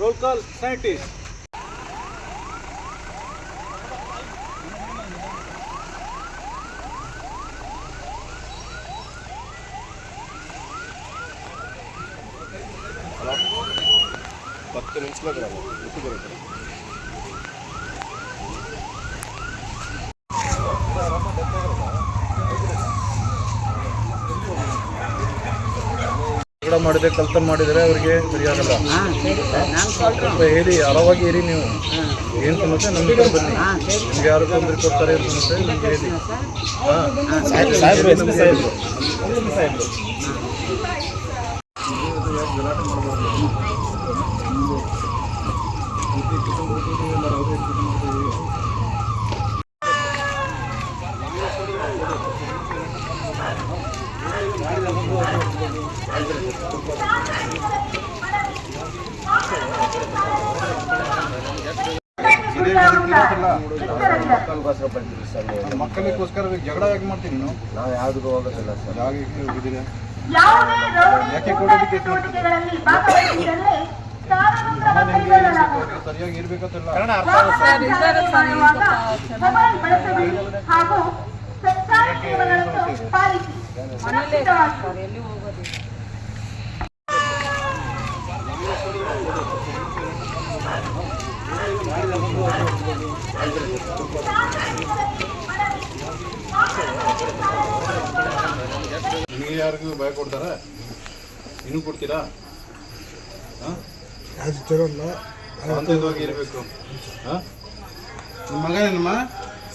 Roll call, scientist. పత్తు నిమిషంలో రావాలి ಮಾಡಿದ್ರೆ ಕಲ್ತನ್ ಮಾಡಿದರೆ ಅವರಿಗೆ ಸರಿಯಾಗಲ್ಲ. ಸ್ವಲ್ಪ ಹೇಳಿ ಆರಾಮಾಗಿ ಇರಿ ನೀವು. ಏನು ಸಮಸ್ಯೆ ನಮಗೆ ಬನ್ನಿ. ನಿಮ್ಗೆ ಯಾರು ತೊಂದರೆ ಕೊಡ್ತಾರೆ ಏನು ಸಮಸ್ಯೆ ನಮ್ಗೆ ಹೇಳಿ. ಗಲಾಟೆ ಮಾಡಬಾರ್ದು. ಮಕ್ಕಳಿಗೋಸ್ಕರ ಜಗಳ ಯಾಕೆ ಮಾಡ್ತೀನಿ ನೀನು? ನಾವು ಯಾವುದಕ್ಕೂ ಹೋಗೋದಿಲ್ಲ ಸರ್. ಯಾಕೆ ಹೋಗಿದ್ದೀರಾ? ಯಾಕೆ ಕೊಡೋದಕ್ಕೆ ಸರಿಯಾಗಿ ಇರ್ಬೇಕಂತಲ್ಲ. ನಿಮಗೆ ಯಾರಿಗೂ ಭಯ ಕೊಡ್ತಾರ? ಇನ್ನೂ ಕೊಡ್ತೀರಾ? ಶಾಂತವಾಗಿ ಇರಬೇಕು. ನಿಮ್ಮ ಮಗ ಏನಮ್ಮ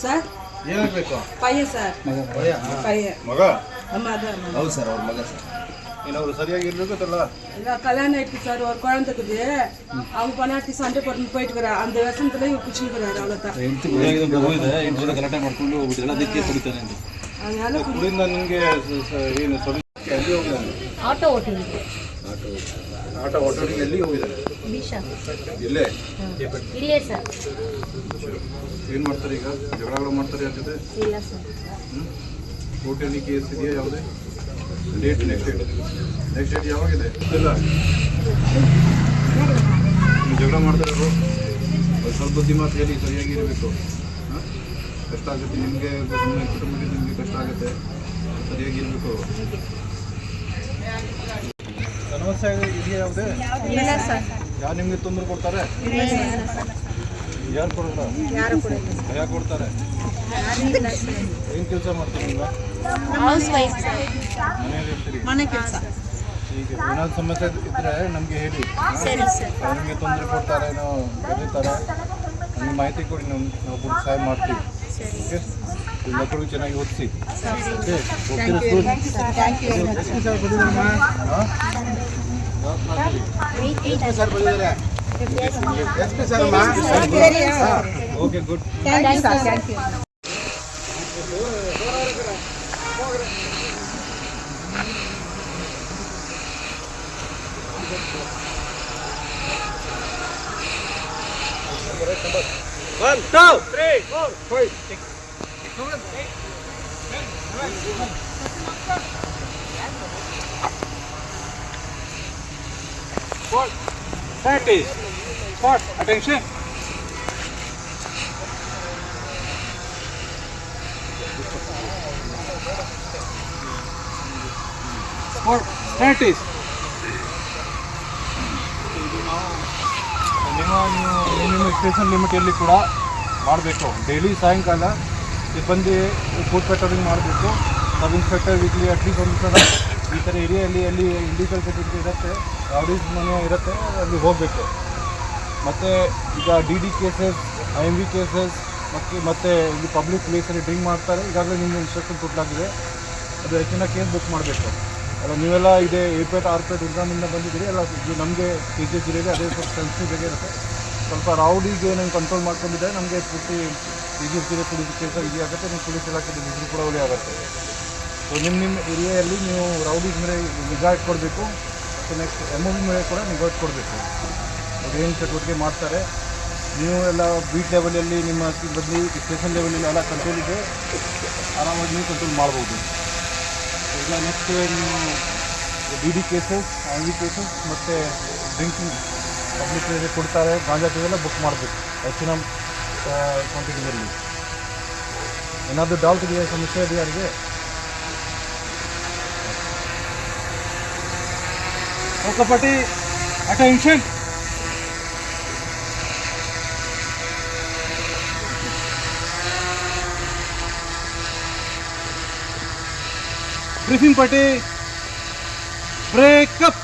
ಸರ್? ಏನಾಗಬೇಕು? ಪಯ್ಯ ಸರ್. ಮಗ? ಹೌದು ಸರ್, ಅವ್ರ ಮಗ ಸರ್. ಏನವ್ರು ಸರಿಯಾಗಿ ಇರ್ಬೇಕಲ್ಲ. கல்யாணம் ஆயிடுச்சு சார். ஒரு குழந்தை இருக்குது. அவங்க பொண்ணாட்டி சண்டை போட்டு போயிட்டு அந்த வருஷத்துல இவர் குச்சிக்கிறாரு. அவ்வளோதான். ಗಲಾಟೆ ಮಾಡ್ಕೊಂಡು ಹೋಗ್ಬಿಟ್ಟಿಲ್ಲ, ಅದಕ್ಕೆ ಕುಡಿತಾನೆ. ಕುಡಿಯಿಂದ ನಿಮಗೆ ಏನು ಎಲ್ಲಿ ಹೋಗಿದ್ದಾನೆ? Auto voting. ಆಟೋ ಓಟೋರಿಗೆ ಎಲ್ಲಿ ಹೋಗಿದ್ದಾನೆ? ಇಲ್ಲೇ ಸರ್. ಏನು ಮಾಡ್ತಾರೆ ಈಗ? ಜಗಳಗಳು ಮಾಡ್ತಾರೆ ಅಂತಿದೆ? ಇಲ್ಲ ಸರ್. ಕೋರ್ಟಲ್ಲಿ ಕೇಸ್ ಇದೆಯಾ? ಯಾವುದೇ ಡೇಟ್? Next date ಯಾವಾಗಿದೆ? ಇಲ್ಲ ಜಗಳ ಮಾಡ್ತಾರೆ ಅವರು. ಸ್ವಲ್ಪ ಬುದ್ಧಿ ಮಾತು ಹೇಳಿ ಸರಿಯಾಗಿ ಇರಬೇಕು. ಕಷ್ಟ ಆಗುತ್ತೆ ನಿಮಗೆ, ಸುಮ್ಮನೆ ಕುಟುಂಬಕ್ಕೆ ನಿಮಗೆ ಕಷ್ಟ ಆಗುತ್ತೆ. ಸರಿಯಾಗಿ ಇರಬೇಕು. ಸಮಸ್ಯೆ ಇದೆಯಾ ಯಾವುದೇ? ಯಾರು ನಿಮಗೆ ತೊಂದರೆ ಕೊಡ್ತಾರೆ? ಯಾರು ಕೊಡಲ್ಲ? ಭಯ ಕೊಡ್ತಾರೆ? ಏನು ಕೆಲಸ ಮಾಡ್ತೀರಿ ನೀವು? ಮನೆಯಲ್ಲಿ ಇರ್ತೀರಿ? ಮನೆ ಕೆಲಸ. ಈಗ ಏನಾದ್ರು ಸಮಸ್ಯೆ ಇದ್ದರೆ ನಮಗೆ ಹೇಳಿ. ನಿಮಗೆ ತೊಂದರೆ ಕೊಡ್ತಾರೆ, ನಾವು ಬರೀತಾರೆ, ನಮಗೆ ಮಾಹಿತಿ ಕೊಡಿ. ನಾವು ಸಹಾಯ ಮಾಡ್ತೀವಿ. ಓಕೆ, ಮಕ್ಕಳು ಚೆನ್ನಾಗಿ ಓದಿಸಿ. ಓಕೆ, ಹೋಗ್ತೀರಾ school? Okay, good. One, two, three, four, five, six, 7, 8, 9, 10, 11, 12, 13, 14. Attention. For 30. ನಿಮ್ಮ ಸ್ಟೇಷನ್ ಲಿಮಿಟಲ್ಲಿ ಕೂಡ ಮಾಡಬೇಕು. ಡೈಲಿ ಸಾಯಂಕಾಲ ಸಿಬ್ಬಂದಿ ಫುಡ್ ಪೆಟ್ರೋಲಿಂಗ್ ಮಾಡಬೇಕು. ಸಬ್ ಇನ್ಸ್ಪೆಕ್ಟರ್ ವೀಕ್ಲಿ ಅಟ್ಲೀಸ್ಟ್ ಒಂದು ಸಲ ಈ ಥರ ಏರಿಯಾಯಲ್ಲಿ ಎಲ್ಲಿ ಇಲ್ಲಿಗಲ್ ಚಟುವಟಿಕೆ ಇರುತ್ತೆ, ರೌಡೀಸ್ ಮನೆ ಇರುತ್ತೆ, ಅಲ್ಲಿ ಹೋಗಬೇಕು. ಮತ್ತು ಈಗ DD ಕೇಸಸ್, IMV ಕೇಸಸ್ ಮತ್ತು ಇಲ್ಲಿ ಪಬ್ಲಿಕ್ ಪ್ಲೇಸಲ್ಲಿ ಡ್ರಿಂಕ್ ಮಾಡ್ತಾರೆ. ಈಗಾಗಲೇ ನಿಮಗೆ ಇನ್ಸ್ಟ್ರಕ್ಷನ್ ಕೊಟ್ಟಲಾಗಿದೆ. ಅದು ಹೆಚ್ಚಿನ ಕೇಸ್ ಬುಕ್ ಮಾಡಬೇಕು. ಅಲ್ಲ ನೀವೆಲ್ಲ ಇದೆ ಏರ್ಪೇಟ್ ಆರ್ಪೇಟ್ ಉದ್ರಾಮಿಂದ ಬಂದಿದ್ದೀರಿ ಎಲ್ಲ. ನಮಗೆ KG ಜಿಲ್ಲೆಯಲ್ಲಿ ಅದೇ ಸ್ವಲ್ಪ ಸೆನ್ಸಿಟಿವ್ ಇರುತ್ತೆ. ಸ್ವಲ್ಪ ರೌಡಿಗೆ ನಂಗೆ ಕಂಟ್ರೋಲ್ ಮಾಡ್ಕೊಂಡಿದ್ದೆ. ನಮಗೆ ಪೂರ್ತಿ KG ಜಿಲ್ಲೆ ಪೊಲೀಸ್ ಕೆಲಸ ಈಸಿ ಆಗುತ್ತೆ. ನಿಮ್ಮ ಪೊಲೀಸ್ ಇಲಾಖೆ ಹೆಸರು ಕೂಡ ಒಳ್ಳೆ ಆಗುತ್ತೆ. ಸೊ ನಿಮ್ಮ ಏರಿಯಾದಲ್ಲಿ ನೀವು ರೌಡೀಸ್ ಮೇಲೆ ನಿಗಾ ಇಟ್ಕೊಡ್ಬೇಕು. ಮತ್ತು ನೆಕ್ಸ್ಟ್ MOV ಮೇಲೆ ಕೂಡ ನಿಗಾ ಇಟ್ಕೊಡ್ಬೇಕು. ಅವ್ರು ಏನು ಚಟುವಟಿಕೆ ಮಾಡ್ತಾರೆ. ನೀವು ಎಲ್ಲ ಬೀಟ್ ಲೆವೆಲಲ್ಲಿ ನಿಮ್ಮ ಸಿಬ್ಬಂದಿ ಸ್ಟೇಷನ್ ಲೆವೆಲಲ್ಲಿ ಎಲ್ಲ ಕಂಟ್ರೋಲ್ ಇದೆ, ಆರಾಮಾಗಿ ನೀವು ಕಂಟ್ರೋಲ್ ಮಾಡ್ಬೋದು. ಈಗ ನೆಕ್ಸ್ಟ್ ನೀವು DD ಕೇಸಸ್, IMV ಕೇಸಸ್ ಮತ್ತು ಡ್ರಿಂಕಿಂಗ್ ಪಬ್ಲಿಕ್ ಕೊಡ್ತಾರೆ ಗಾಂಜಾ ಟೀಗೆಲ್ಲ ಬುಕ್ ಮಾಡಬೇಕು ಹೆಚ್ಚಿನ ಕ್ವಾಂಟಿಟಿಯಲ್ಲಿ. ಏನಾದರೂ ಡೌಟ್ ಇದೆಯಾ, ಸಮಸ್ಯೆ ಇದೆಯಾ ಯಾರಿಗೆ? ಓಕೆ ಪಾಟಿ, ಅಟೆನ್ಷನ್. Briefing party, breakup.